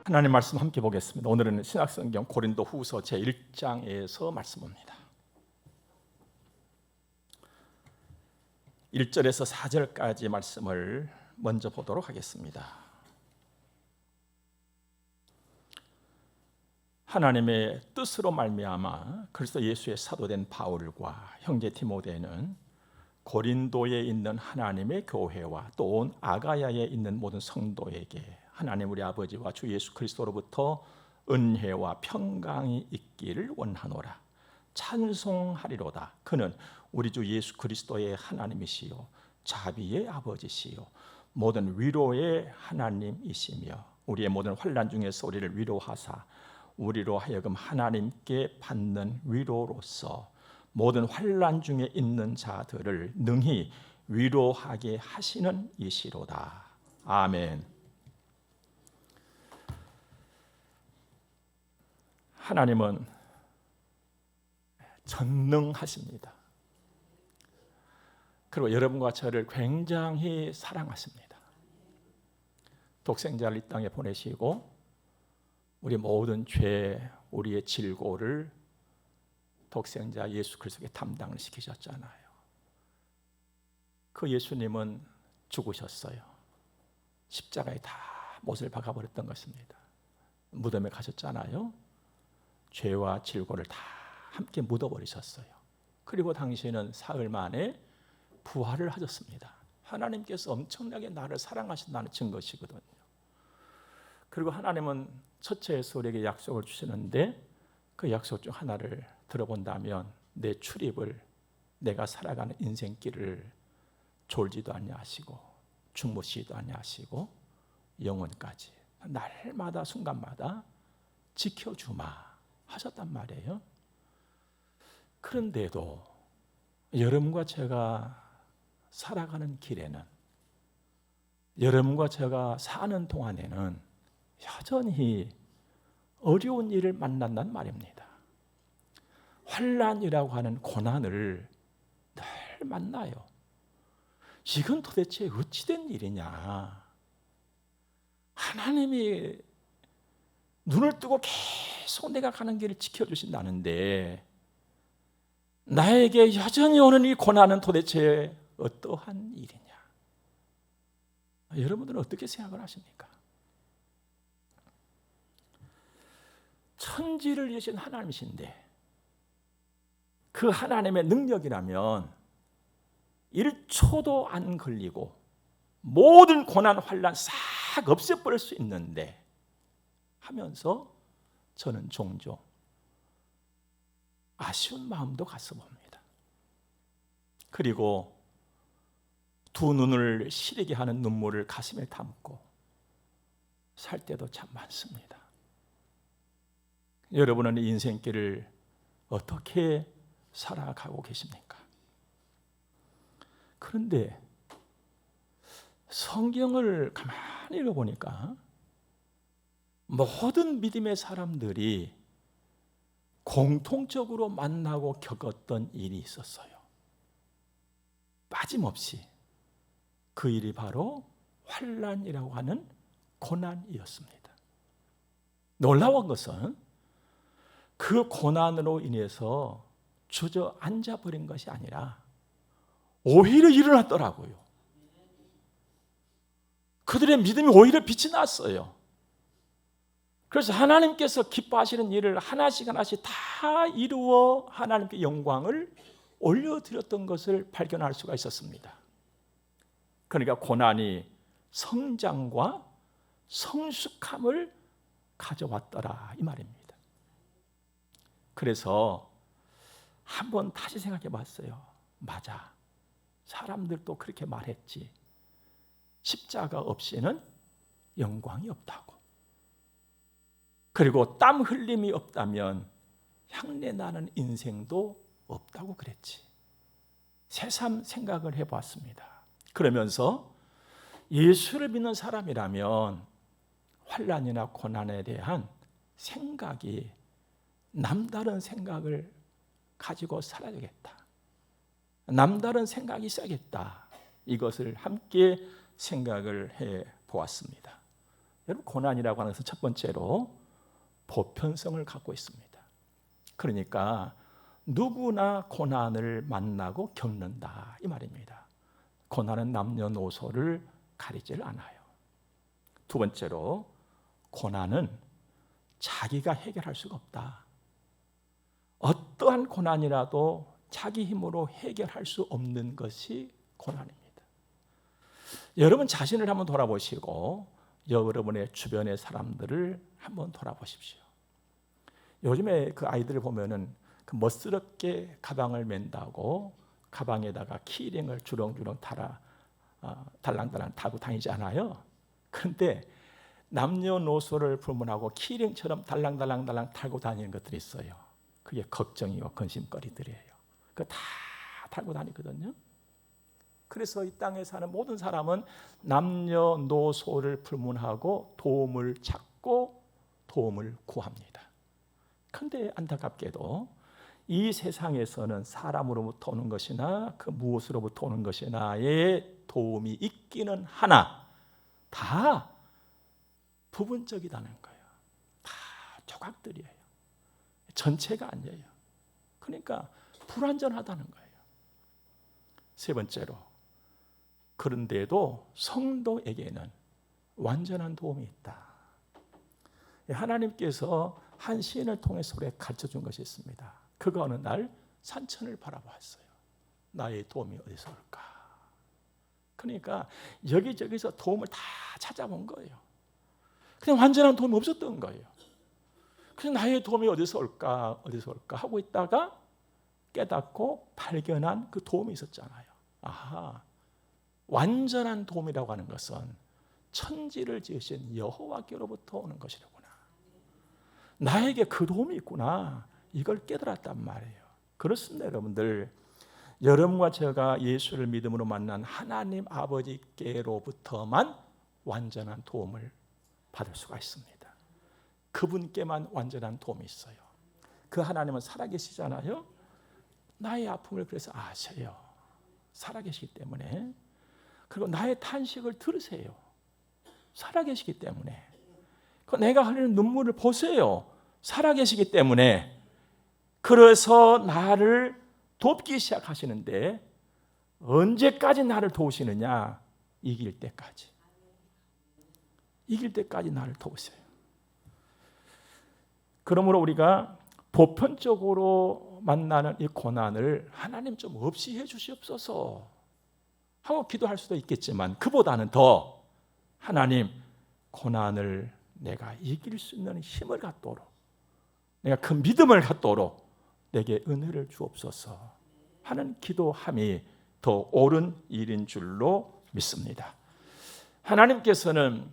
하나님 말씀 함께 보겠습니다. 오늘은 신약성경 고린도후서 제1장에서 말씀입니다. 1절에서 4절까지 말씀을 먼저 보도록 하겠습니다. 하나님의 뜻으로 말미암아 그리스도 예수의 사도된 바울과 형제 디모데는 고린도에 있는 하나님의 교회와 또 온 아가야에 있는 모든 성도에게 하나님 우리 아버지와 주 예수 그리스도로부터 은혜와 평강이 있기를 원하노라. 찬송하리로다. 그는 우리 주 예수 그리스도의 하나님이시요 자비의 아버지시요 모든 위로의 하나님이시며 우리의 모든 환난 중에서 우리를 위로하사 우리로 하여금 하나님께 받는 위로로서 모든 환난 중에 있는 자들을 능히 위로하게 하시는 이시로다. 아멘. 하나님은 전능하십니다. 그리고 여러분과 저를 굉장히 사랑하십니다. 독생자를 이 땅에 보내시고 우리 모든 죄, 우리의 질고를 독생자 예수 그리스도께 담당을 시키셨잖아요. 그 예수님은 죽으셨어요. 십자가에 다 못을 박아버렸던 것입니다. 무덤에 가셨잖아요. 죄와 질고를 다 함께 묻어버리셨어요. 그리고 당신은 사흘 만에 부활을 하셨습니다. 하나님께서 엄청나게 나를 사랑하신다는 증거시거든요. 그리고 하나님은 첫째에서 우리에게 약속을 주시는데 그 약속 중 하나를 들어본다면 내 출입을 내가 살아가는 인생길을 졸지도 아니하시고 주무시지도 아니하시고 영원까지 날마다 순간마다 지켜주마 하셨단 말이에요. 그런데도 여러분과 제가 살아가는 길에는 여러분과 제가 사는 동안에는 여전히 어려운 일을 만난단 말입니다. 환난이라고 하는 고난을 늘 만나요. 이건 도대체 어찌된 일이냐? 하나님이 눈을 뜨고 계속 내가 가는 길을 지켜주신다는데 나에게 여전히 오는 이 고난은 도대체 어떠한 일이냐? 여러분들은 어떻게 생각을 하십니까? 천지를 이으신 하나님이신데 그 하나님의 능력이라면 1초도 안 걸리고 모든 고난 환난 싹 없애버릴 수 있는데 하면서 저는 종종 아쉬운 마음도 가슴봅니다. 그리고 두 눈을 시리게 하는 눈물을 가슴에 담고 살 때도 참 많습니다. 여러분은 인생길을 어떻게 살아가고 계십니까? 그런데 성경을 가만히 읽어보니까 모든 믿음의 사람들이 공통적으로 만나고 겪었던 일이 있었어요. 빠짐없이 그 일이 바로 환난이라고 하는 고난이었습니다. 놀라운 것은 그 고난으로 인해서 주저앉아 버린 것이 아니라 오히려 일어났더라고요. 그들의 믿음이 오히려 빛이 났어요. 그래서 하나님께서 기뻐하시는 일을 하나씩 하나씩 다 이루어 하나님께 영광을 올려드렸던 것을 발견할 수가 있었습니다. 그러니까 고난이 성장과 성숙함을 가져왔더라 이 말입니다. 그래서 한번 다시 생각해 봤어요. 맞아. 사람들도 그렇게 말했지. 십자가 없이는 영광이 없다고. 그리고 땀 흘림이 없다면 향내 나는 인생도 없다고 그랬지. 새삼 생각을 해봤습니다. 그러면서 예수를 믿는 사람이라면 환난이나 고난에 대한 생각이 남다른 생각을 가지고 살아야겠다. 남다른 생각이 있어야겠다. 이것을 함께 생각을 해 보았습니다. 여러분, 고난이라고 하는 것은 첫 번째로 보편성을 갖고 있습니다. 그러니까 누구나 고난을 만나고 겪는다 이 말입니다. 고난은 남녀노소를 가리질 않아요. 두 번째로 고난은 자기가 해결할 수가 없다. 어떠한 고난이라도 자기 힘으로 해결할 수 없는 것이 고난입니다. 여러분 자신을 한번 돌아보시고 여러분의 주변의 사람들을 한번 돌아보십시오. 요즘에 그 아이들을 보면은 그 멋스럽게 가방을 맨다고 가방에다가 키링을 주렁주렁 달랑달랑 타고 다니지 않아요? 그런데 남녀노소를 불문하고 키링처럼 달랑달랑 타고 다니는 것들이 있어요. 그게 걱정이고 근심거리들이에요. 그거 다 달고 다니거든요. 그래서 이 땅에 사는 모든 사람은 남녀노소를 불문하고 도움을 찾고 도움을 구합니다. 그런데 안타깝게도 이 세상에서는 사람으로부터 오는 것이나 그 무엇으로부터 오는 것이나의 도움이 있기는 하나 다 부분적이라는 거예요. 다 조각들이에요. 전체가 아니에요. 그러니까 불완전하다는 거예요. 세 번째로, 그런데도 성도에게는 완전한 도움이 있다. 하나님께서 한 시인을 통해서 우리에게 가르쳐준 것이 있습니다. 그가 어느 날 산천을 바라보았어요. 나의 도움이 어디서 올까? 그러니까 여기저기서 도움을 다 찾아본 거예요. 그냥 완전한 도움이 없었던 거예요. 그래서 나의 도움이 어디서 올까 하고 있다가 깨닫고 발견한 그 도움이 있었잖아요. 아하, 완전한 도움이라고 하는 것은 천지를 지으신 여호와께로부터 오는 것이로구나. 나에게 그 도움이 있구나. 이걸 깨달았단 말이에요. 그렇습니다, 여러분들. 여러분과 제가 예수를 믿음으로 만난 하나님 아버지께로부터만 완전한 도움을 받을 수가 있습니다. 그분께만 완전한 도움이 있어요. 그 하나님은 살아계시잖아요. 나의 아픔을 그래서 아셔요. 살아계시기 때문에. 그리고 나의 탄식을 들으세요. 살아계시기 때문에. 내가 흘리는 눈물을 보세요. 살아계시기 때문에. 그래서 나를 돕기 시작하시는데 언제까지 나를 도우시느냐? 이길 때까지. 이길 때까지 나를 도우세요. 그러므로 우리가 보편적으로 만나는 이 고난을 하나님 좀 없이 해 주시옵소서 하고 기도할 수도 있겠지만, 그보다는 더 하나님, 고난을 내가 이길 수 있는 힘을 갖도록, 내가 그 믿음을 갖도록 내게 은혜를 주옵소서 하는 기도함이 더 옳은 일인 줄로 믿습니다. 하나님께서는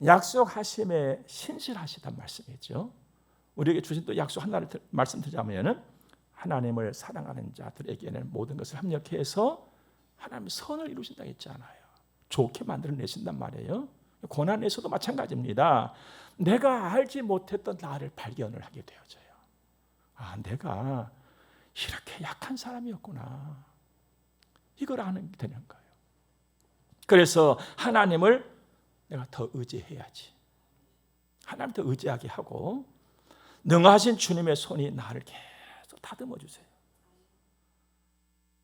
약속하심에 신실하시단 말씀이죠. 우리에게 주신 또 약속 하나를 말씀드리자면, 하나님을 사랑하는 자들에게는 모든 것을 합력해서 하나님의 선을 이루신다고 했잖아요. 좋게 만들어내신단 말이에요. 고난에서도 마찬가지입니다. 내가 알지 못했던 나를 발견을 하게 되어져요. 아, 내가 이렇게 약한 사람이었구나. 이걸 아는 게 되는 거예요. 그래서 하나님을 내가 더 의지해야지. 하나님 더 의지하게 하고, 능하신 주님의 손이 나를 계속 다듬어 주세요.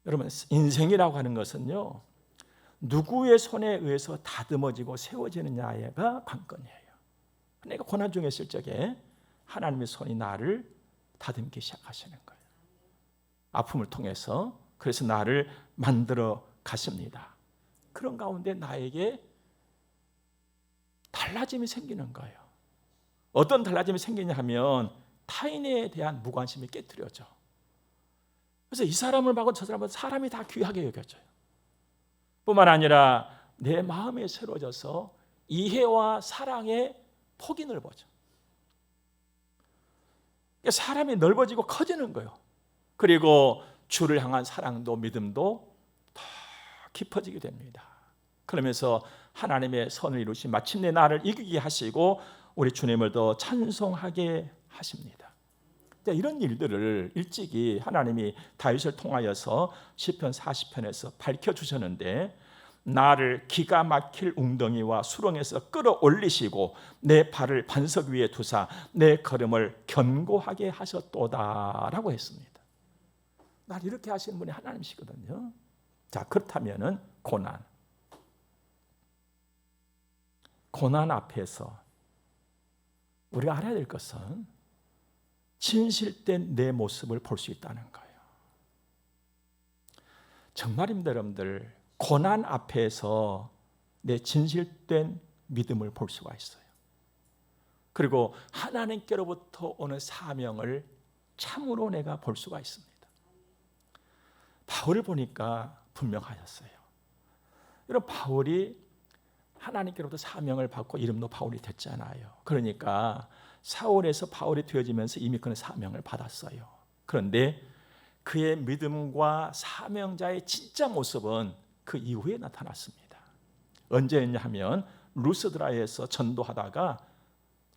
여러분, 인생이라고 하는 것은요, 누구의 손에 의해서 다듬어지고 세워지느냐가 관건이에요. 내가 고난 중에 있을 적에 하나님의 손이 나를 다듬기 시작하시는 거예요. 아픔을 통해서. 그래서 나를 만들어 가십니다. 그런 가운데 나에게 달라짐이 생기는 거예요. 어떤 달라짐이 생기냐 하면 타인에 대한 무관심이 깨트려져. 그래서 이 사람을 보고 저 사람은 사람이 다 귀하게 여겨져요. 뿐만 아니라 내 마음이 새로워져서 이해와 사랑의 폭이 넓어져. 사람이 넓어지고 커지는 거예요. 그리고 주를 향한 사랑도 믿음도 더 깊어지게 됩니다. 그러면서 하나님의 선을 이루신 마침내 나를 이기게 하시고 우리 주님을 더 찬송하게 하십니다. 이런 일들을 일찍이 하나님이 다윗을 통하여서 시편 40편에서 밝혀주셨는데, 나를 기가 막힐 웅덩이와 수렁에서 끌어올리시고 내 발을 반석 위에 두사 내 걸음을 견고하게 하셨도다라고 했습니다. 날 이렇게 하시는 분이 하나님이시거든요. 자, 그렇다면은 고난 앞에서 우리가 알아야 될 것은 진실된 내 모습을 볼 수 있다는 거예요. 정말입니다, 여러분들. 고난 앞에서 내 진실된 믿음을 볼 수가 있어요. 그리고 하나님께로부터 오는 사명을 참으로 내가 볼 수가 있습니다. 바울을 보니까 분명하셨어요. 여러분, 바울이 하나님께로부터 사명을 받고 이름도 바울이 됐잖아요. 그러니까 사울에서 바울이 되어지면서 이미 그는 사명을 받았어요. 그런데 그의 믿음과 사명자의 진짜 모습은 그 이후에 나타났습니다. 언제였냐 하면 루스드라에서 전도하다가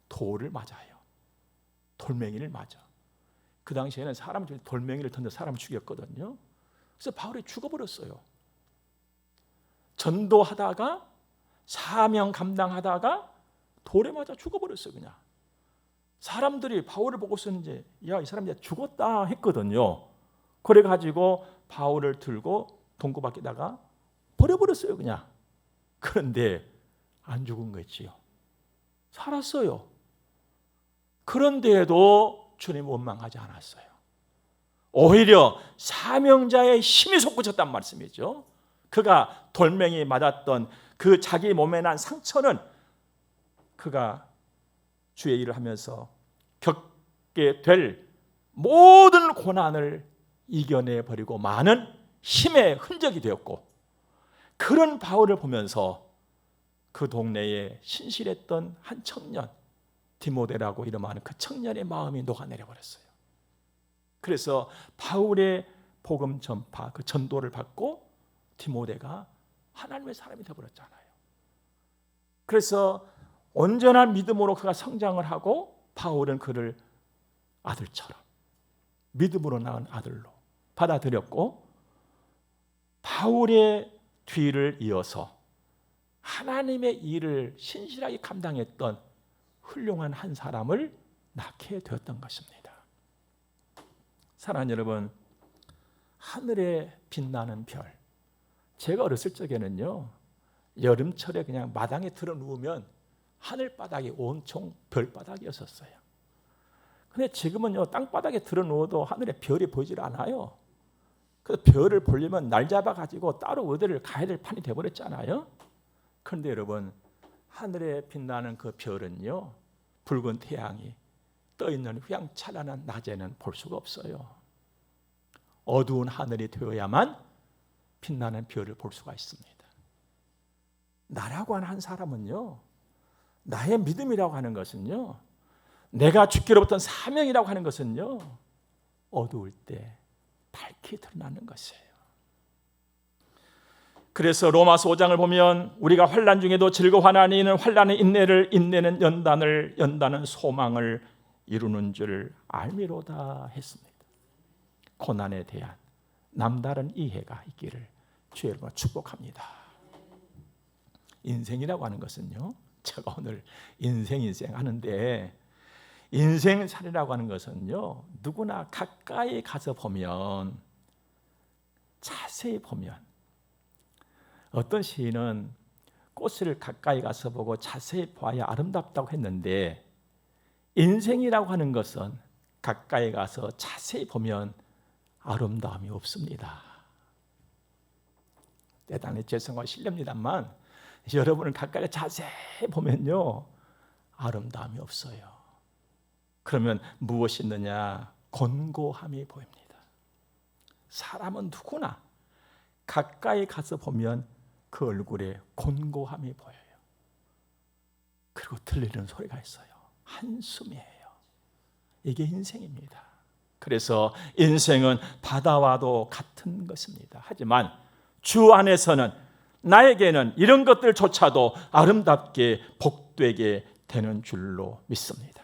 돌을 맞아요. 돌멩이를 맞아. 그 당시에는 사람 중에 돌멩이를 던져 사람을 죽였거든요. 그래서 바울이 죽어버렸어요. 전도하다가 사명 감당하다가 돌에 맞아 죽어버렸어요. 그냥 사람들이 바울을 보고서는 이제 야, 이 사람 이제 죽었다 했거든요. 그래가지고 바울을 들고 동굴 밖에다가 버려버렸어요. 그냥. 그런데 안 죽은 거지요. 살았어요. 그런데도 주님 원망하지 않았어요. 오히려 사명자의 힘이 솟구쳤단 말씀이죠. 그가 돌멩이 맞았던 그 자기 몸에 난 상처는 그가 주의 일을 하면서 겪게 될 모든 고난을 이겨내버리고 많은 힘의 흔적이 되었고, 그런 바울을 보면서 그 동네에 신실했던 한 청년, 디모데라고 이름하는 그 청년의 마음이 녹아내려 버렸어요. 그래서 바울의 복음 전파, 그 전도를 받고 디모데가 하나님의 사람이 되어버렸잖아요. 그래서 온전한 믿음으로 그가 성장을 하고 바울은 그를 아들처럼 믿음으로 낳은 아들로 받아들였고, 바울의 뒤를 이어서 하나님의 일을 신실하게 감당했던 훌륭한 한 사람을 낳게 되었던 것입니다. 사랑하는 여러분, 하늘에 빛나는 별, 제가 어렸을 적에는요, 여름철에 그냥 마당에 들어 누우면 하늘바닥이 온통 별바닥이었어요. 근데 지금은요, 땅바닥에 들어 누워도 하늘에 별이 보이질 않아요. 그래서 별을 보려면 날 잡아가지고 따로 어디를 가야 될 판이 되어버렸잖아요. 그런데 여러분, 하늘에 빛나는 그 별은요, 붉은 태양이 떠있는 휘황찬란한 낮에는 볼 수가 없어요. 어두운 하늘이 되어야만 빛나는 별을 볼 수가 있습니다. 나라고 하는 한 사람은요, 나의 믿음이라고 하는 것은요, 내가 주께로부터 사명이라고 하는 것은요, 어두울 때 밝게 드러나는 것이에요. 그래서 로마서 5장을 보면 우리가 환난 중에도 즐거워하나니 이는 환난의 인내를, 인내는 연단은 소망을 이루는 줄 알미로다 했습니다. 고난에 대한 남다른 이해가 있기를 주의 이름으로 축복합니다. 인생이라고 하는 것은요, 제가 오늘 인생 하는데, 인생살이라고 하는 것은요, 누구나 가까이 가서 보면, 자세히 보면, 어떤 시인은 꽃을 가까이 가서 보고 자세히 봐야 아름답다고 했는데, 인생이라고 하는 것은 가까이 가서 자세히 보면 아름다움이 없습니다. 대단히 죄송하고 실례입니다만, 여러분을 가까이 자세히 보면요, 아름다움이 없어요. 그러면 무엇이 있느냐? 곤고함이 보입니다. 사람은 누구나 가까이 가서 보면 그 얼굴에 곤고함이 보여요. 그리고 들리는 소리가 있어요. 한숨이에요. 이게 인생입니다. 그래서 인생은 바다와도 같은 것입니다. 하지만 주 안에서는 나에게는 이런 것들조차도 아름답게 복되게 되는 줄로 믿습니다.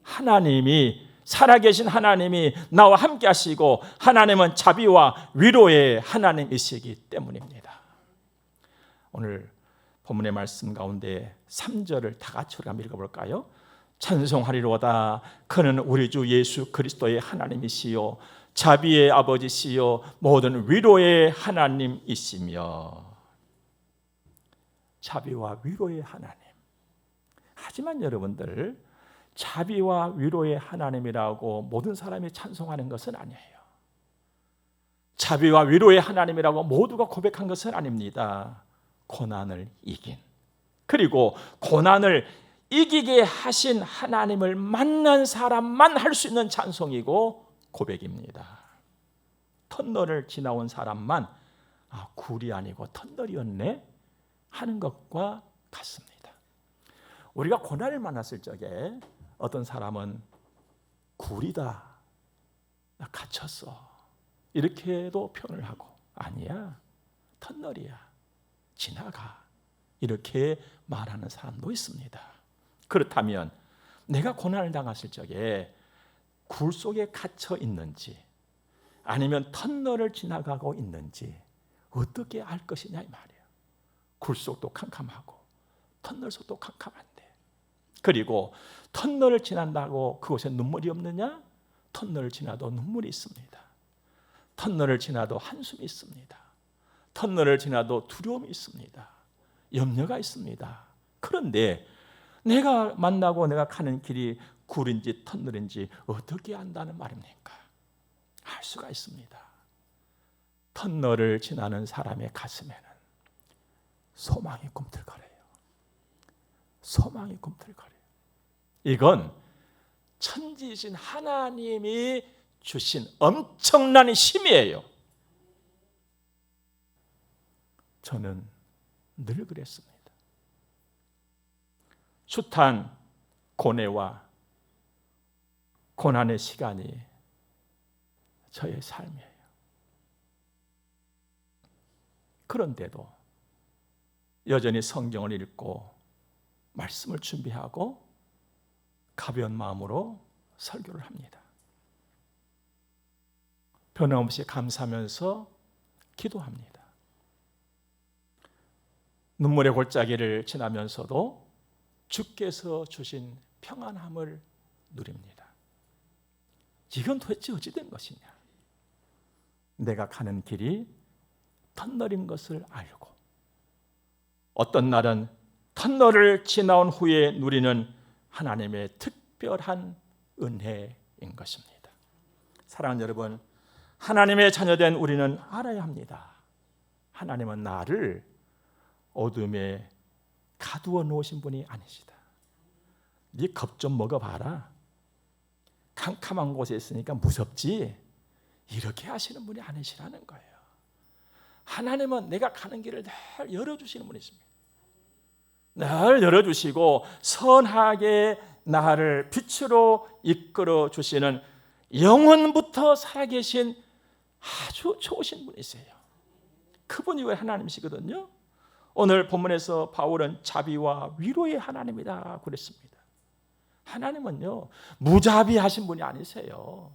하나님이, 살아계신 하나님이 나와 함께 하시고, 하나님은 자비와 위로의 하나님이시기 때문입니다. 오늘 본문의 말씀 가운데 3절을 다 같이 우리가 한번 읽어볼까요? 찬송하리로다. 그는 우리 주 예수 그리스도의 하나님이시요 자비의 아버지시요 모든 위로의 하나님이시며. 자비와 위로의 하나님. 하지만 여러분들, 자비와 위로의 하나님이라고 모든 사람이 찬송하는 것은 아니에요. 자비와 위로의 하나님이라고 모두가 고백한 것은 아닙니다. 고난을 이긴, 그리고 고난을 이기게 하신 하나님을 만난 사람만 할 수 있는 찬송이고 고백입니다. 터널을 지나온 사람만 굴이 아니고 터널이었네 하는 것과 같습니다. 우리가 고난을 만났을 적에 어떤 사람은 굴이다, 나 갇혔어, 이렇게도 표현을 하고, 아니야, 터널이야, 지나가, 이렇게 말하는 사람도 있습니다. 그렇다면 내가 고난을 당했을 적에 굴 속에 갇혀 있는지 아니면 터널을 지나가고 있는지 어떻게 알 것이냐 이 말이에요. 굴 속도 캄캄하고 터널 속도 캄캄한데, 그리고 터널을 지난다고 그곳에 눈물이 없느냐? 터널을 지나도 눈물이 있습니다. 터널을 지나도 한숨이 있습니다. 터널을 지나도 두려움이 있습니다. 염려가 있습니다. 그런데 내가 만나고 내가 가는 길이 굴인지 터널인지 어떻게 안다는 말입니까? 알 수가 있습니다. 터널을 지나는 사람의 가슴에는 소망이 꿈틀거려요. 소망이 꿈틀거려요. 이건 천지이신 하나님이 주신 엄청난 힘이에요. 저는 늘 그랬습니다. 숱한 고뇌와 고난의 시간이 저의 삶이에요. 그런데도 여전히 성경을 읽고 말씀을 준비하고 가벼운 마음으로 설교를 합니다. 변함없이 감사하면서 기도합니다. 눈물의 골짜기를 지나면서도 주께서 주신 평안함을 누립니다. 이건 도대체 어찌된 것이냐? 내가 가는 길이 터널인 것을 알고 어떤 날은 터널을 지나온 후에 누리는 하나님의 특별한 은혜인 것입니다. 사랑하는 여러분, 하나님의 자녀된 우리는 알아야 합니다. 하나님은 나를 어둠에 가두어 놓으신 분이 아니시다. 네 겁 좀 먹어봐라. 캄캄한 곳에 있으니까 무섭지? 이렇게 하시는 분이 아니시라는 거예요. 하나님은 내가 가는 길을 늘 열어주시는 분이십니다. 늘 열어주시고 선하게 나를 빛으로 이끌어 주시는 영원부터 살아계신 아주 좋으신 분이세요. 그분이 왜 하나님이시거든요. 오늘 본문에서 바울은 자비와 위로의 하나님이다 그랬습니다. 하나님은요, 무자비하신 분이 아니세요.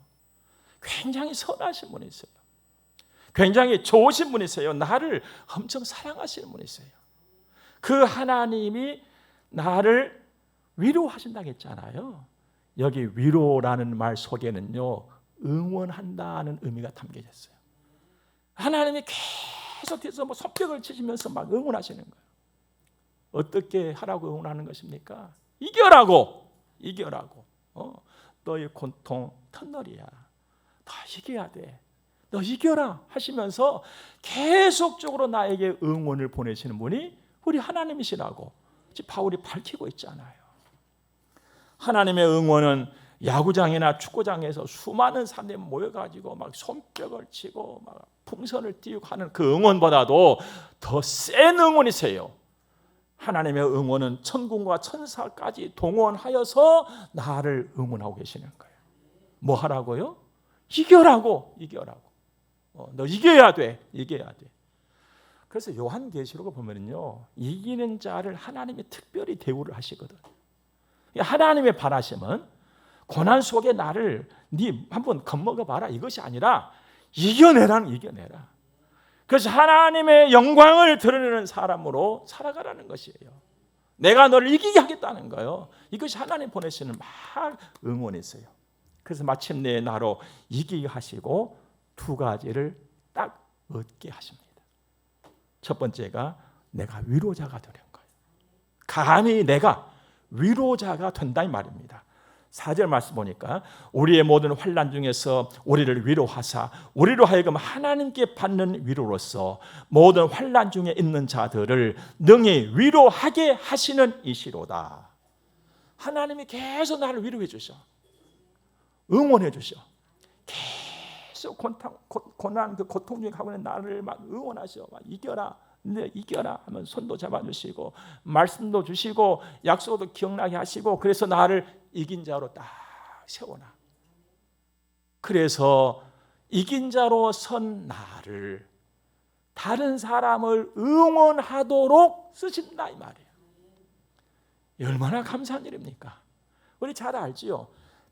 굉장히 선하신 분이세요. 굉장히 좋으신 분이세요. 나를 엄청 사랑하시는 분이세요. 그 하나님이 나를 위로하신다고 했잖아요. 여기 위로라는 말 속에는요, 응원한다는 의미가 담겨져 있어요. 하나님이 계속 뒤에서 손뼉을 치시면서 막 응원하시는 거예요. 어떻게 하라고 응원하는 것입니까? 이겨라고. 너의 고통 터널이야. 너 이겨야 돼. 너 이겨라 하시면서 계속적으로 나에게 응원을 보내시는 분이 우리 하나님이시라고 지금 바울이 밝히고 있잖아요. 하나님의 응원은 야구장이나 축구장에서 수많은 사람들이 모여가지고 막 손뼉을 치고 막 풍선을 띄우고 하는 그 응원보다도 더 센 응원이세요. 하나님의 응원은 천군과 천사까지 동원하여서 나를 응원하고 계시는 거예요. 뭐 하라고요? 이겨라고. 너 이겨야 돼. 그래서 요한계시록을 보면요, 이기는 자를 하나님이 특별히 대우를 하시거든. 하나님의 바라심은 고난 속에 나를 네 한번 겁먹어 봐라 이것이 아니라 이겨내라. 그래서 하나님의 영광을 드러내는 사람으로 살아가라는 것이에요. 내가 너를 이기게 하겠다는 거예요. 이것이 하나님 보내시는 막 응원이세요. 그래서 마침내 나로 이기게 하시고 두 가지를 딱 얻게 하십니다. 첫 번째가 내가 위로자가 되는 거예요. 감히 내가 위로자가 된다 이 말입니다. 4절 말씀 보니까 우리의 모든 환난 중에서 우리를 위로하사 우리로 하여금 하나님께 받는 위로로서 모든 환난 중에 있는 자들을 능히 위로하게 하시는 이시로다. 하나님이 계속 나를 위로해 주셔. 응원해 주셔. 계속 고난 그 고통 중에 가고 있는 나를 막 응원하셔. 막 이겨라. 네, 이겨라 하면 손도 잡아주시고 말씀도 주시고 약속도 기억나게 하시고 그래서 나를 이긴 자로 딱 세워놔. 그래서 이긴 자로 선 나를 다른 사람을 응원하도록 쓰신다 이 말이에요. 얼마나 감사한 일입니까? 우리 잘 알지요.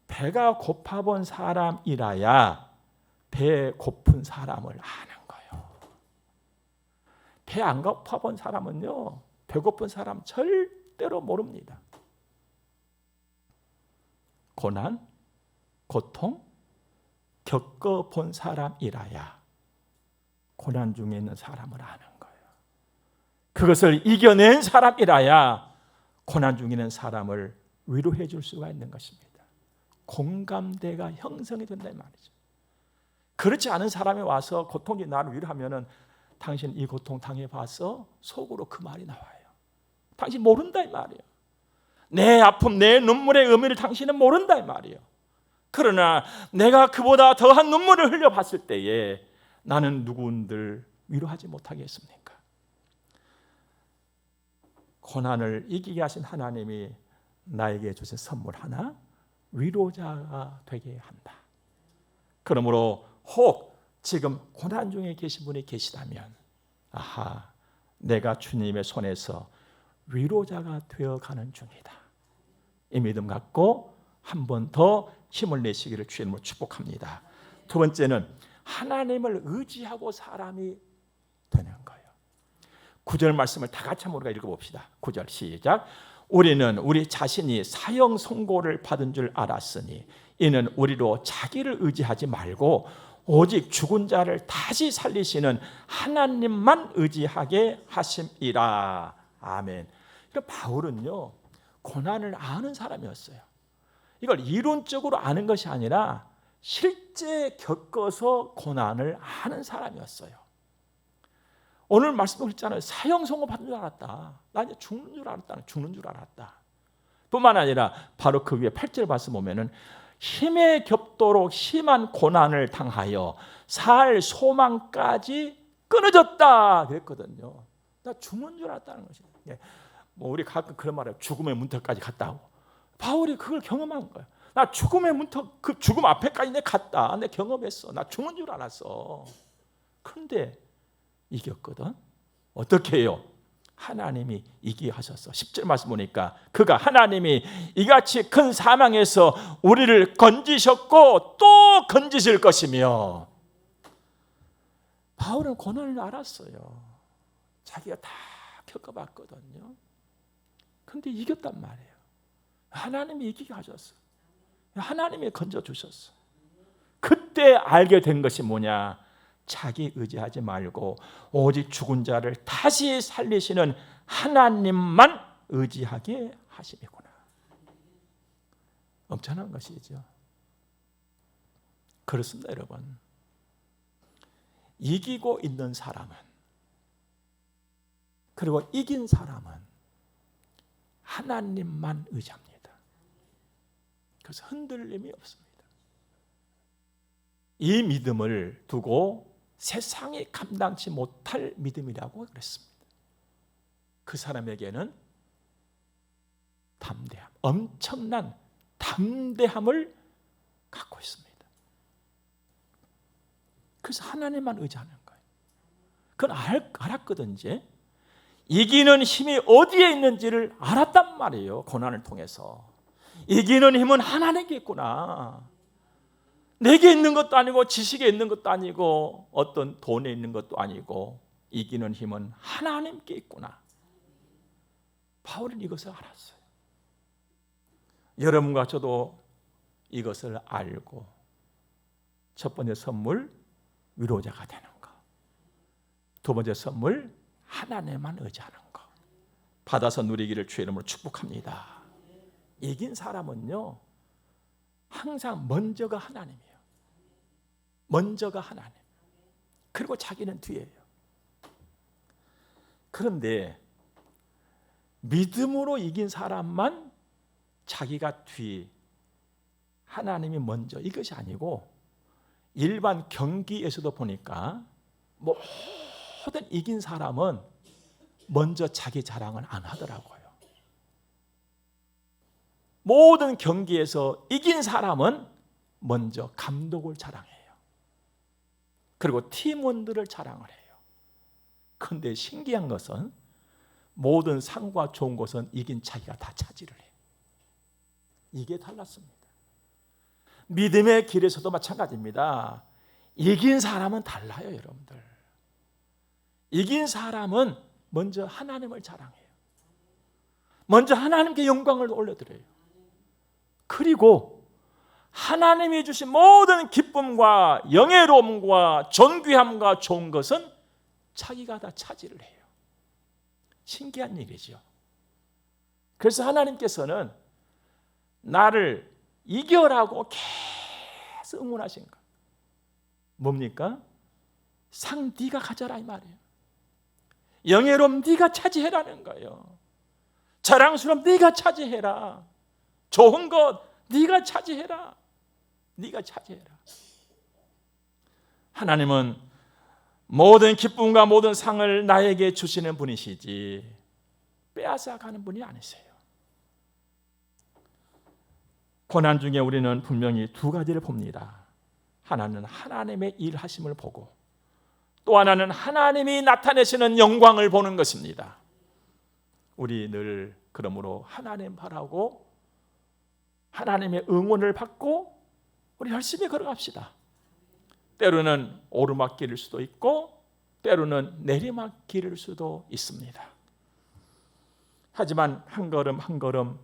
배가 고파본 사람이라야 배 고픈 사람을 아는 거예요. 배 안 고파본 사람은요, 배고픈 사람 절대로 모릅니다. 고난, 고통 겪어본 사람이라야 고난 중에 있는 사람을 아는 거예요. 그것을 이겨낸 사람이라야 고난 중에 있는 사람을 위로해 줄 수가 있는 것입니다. 공감대가 형성이 된다 이 말이죠. 그렇지 않은 사람이 와서 고통이 나를 위로하면은 당신 이 고통 당해봐서 속으로 그 말이 나와요. 당신 모른다 이 말이에요. 내 아픔, 내 눈물의 의미를 당신은 모른다 이 말이에요. 그러나 내가 그보다 더한 눈물을 흘려봤을 때에 나는 누구들 위로하지 못하겠습니까? 고난을 이기게 하신 하나님이 나에게 주신 선물 하나, 위로자가 되게 한다. 그러므로 혹 지금 고난 중에 계신 분이 계시다면 아하, 내가 주님의 손에서 위로자가 되어가는 중이다. 이 믿음 갖고 한 번 더 힘을 내시기를 주님으로 축복합니다. 두 번째는 하나님을 의지하고 사람이 되는 거예요. 9절 말씀을 다 같이 한번 우리가 읽어봅시다. 9절 시작. 우리는 우리 자신이 사형 선고를 받은 줄 알았으니 이는 우리로 자기를 의지하지 말고 오직 죽은 자를 다시 살리시는 하나님만 의지하게 하심이라. 아멘. 그러니까 바울은요, 고난을 아는 사람이었어요. 이걸 이론적으로 아는 것이 아니라 실제 겪어서 고난을 아는 사람이었어요. 오늘 말씀도 했잖아요. 사형 선고 받는 줄 알았다. 나 이제 죽는 줄 알았다. 죽는 줄 알았다. 뿐만 아니라 바로 그 위에 8절 말씀 보면은 힘에 겹도록 심한 고난을 당하여 살 소망까지 끊어졌다 그랬거든요. 나 죽는 줄 알았다는 것이에요. 뭐 우리 가끔 그런 말해요. 죽음의 문턱까지 갔다고. 바울이 그걸 경험한 거예요. 나 죽음의 문턱, 그 죽음 앞에까지 내 갔다. 내 경험했어. 나 죽는 줄 알았어. 그런데 이겼거든. 어떻게 해요? 하나님이 이기게 하셨어. 10절 말씀 보니까 그가 하나님이 이같이 큰 사망에서 우리를 건지셨고 또 건지실 것이며. 바울은 고난을 알았어요. 자기가 다 겪어봤거든요. 그런데 이겼단 말이에요. 하나님이 이기게 하셨어. 하나님이 건져주셨어. 그때 알게 된 것이 뭐냐? 자기 의지하지 말고 오직 죽은 자를 다시 살리시는 하나님만 의지하게 하심이구나. 엄청난 것이죠. 그렇습니다, 여러분. 이기고 있는 사람은, 그리고 이긴 사람은 하나님만 의지합니다. 그래서 흔들림이 없습니다. 이 믿음을 두고 세상이 감당치 못할 믿음이라고 그랬습니다. 그 사람에게는 담대함, 엄청난 담대함을 갖고 있습니다. 그래서 하나님만 의지하는 거예요. 그건 알았거든. 이제 이기는 힘이 어디에 있는지를 알았단 말이에요. 고난을 통해서 이기는 힘은 하나님께 있구나. 내게 있는 것도 아니고 지식에 있는 것도 아니고 어떤 돈에 있는 것도 아니고 이기는 힘은 하나님께 있구나. 바울은 이것을 알았어요. 여러분과 저도 이것을 알고 첫 번째 선물, 위로자가 되는 것. 두 번째 선물, 하나님만 의지하는 것. 받아서 누리기를 주의 이름으로 축복합니다. 이긴 사람은요, 항상 먼저가 하나님이에요. 먼저가 하나님. 그리고 자기는 뒤에요. 그런데 믿음으로 이긴 사람만 자기가 뒤, 하나님이 먼저, 이것이 아니고 일반 경기에서도 보니까 모든 이긴 사람은 먼저 자기 자랑은 안 하더라고요. 모든 경기에서 이긴 사람은 먼저 감독을 자랑해요. 그리고 팀원들을 자랑을 해요. 그런데 신기한 것은 모든 상과 좋은 것은 이긴 자기가 다 차지를 해요. 이게 달랐습니다. 믿음의 길에서도 마찬가지입니다. 이긴 사람은 달라요, 여러분들. 이긴 사람은 먼저 하나님을 자랑해요. 먼저 하나님께 영광을 올려드려요. 그리고 하나님이 주신 모든 기쁨과 영예로움과 존귀함과 좋은 것은 자기가 다 차지를 해요. 신기한 일이죠. 그래서 하나님께서는 나를 이겨라고 계속 응원하신 거. 뭡니까? 상 네가 가져라 이 말이에요. 영예로움 네가 차지해라는 거예요. 자랑스러움 네가 차지해라. 좋은 것 네가 차지해라. 네가 차지해라. 하나님은 모든 기쁨과 모든 상을 나에게 주시는 분이시지 빼앗아 가는 분이 아니세요. 고난 중에 우리는 분명히 두 가지를 봅니다. 하나는 하나님의 일하심을 보고 또 하나는 하나님이 나타내시는 영광을 보는 것입니다. 우리 늘 그러므로 하나님 바라고 하나님의 응원을 받고 우리 열심히 걸어갑시다. 때로는 오르막길일 수도 있고 때로는 내리막길일 수도 있습니다. 하지만 한 걸음 한 걸음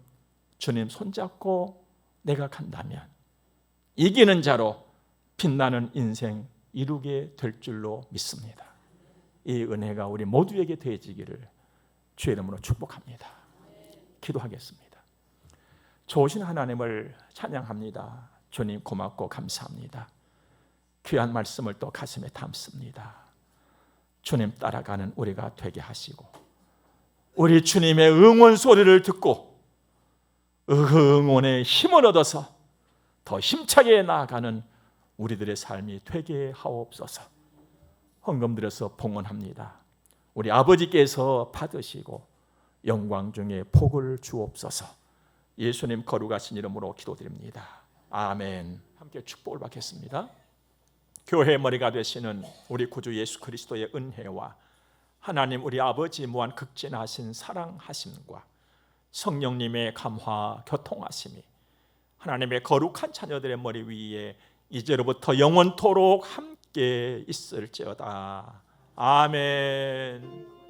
주님 손잡고 내가 간다면 이기는 자로 빛나는 인생 이루게 될 줄로 믿습니다. 이 은혜가 우리 모두에게 되어지기를 주의 이름으로 축복합니다. 기도하겠습니다. 좋으신 하나님을 찬양합니다. 주님 고맙고 감사합니다. 귀한 말씀을 또 가슴에 담습니다. 주님 따라가는 우리가 되게 하시고 우리 주님의 응원 소리를 듣고 그 응원에 힘을 얻어서 더 힘차게 나아가는 우리들의 삶이 되게 하옵소서. 헌금 드려서 봉헌합니다. 우리 아버지께서 받으시고 영광 중에 복을 주옵소서. 예수님 거룩하신 이름으로 기도드립니다. 아멘. 함께 축복을 받겠습니다. 교회의 머리가 되시는 우리 구주 예수 그리스도의 은혜와 하나님 우리 아버지 무한 극진하신 사랑하심과 성령님의 감화 교통하심이 하나님의 거룩한 자녀들의 머리 위에 이제로부터 영원토록 함께 있을지어다. 아멘.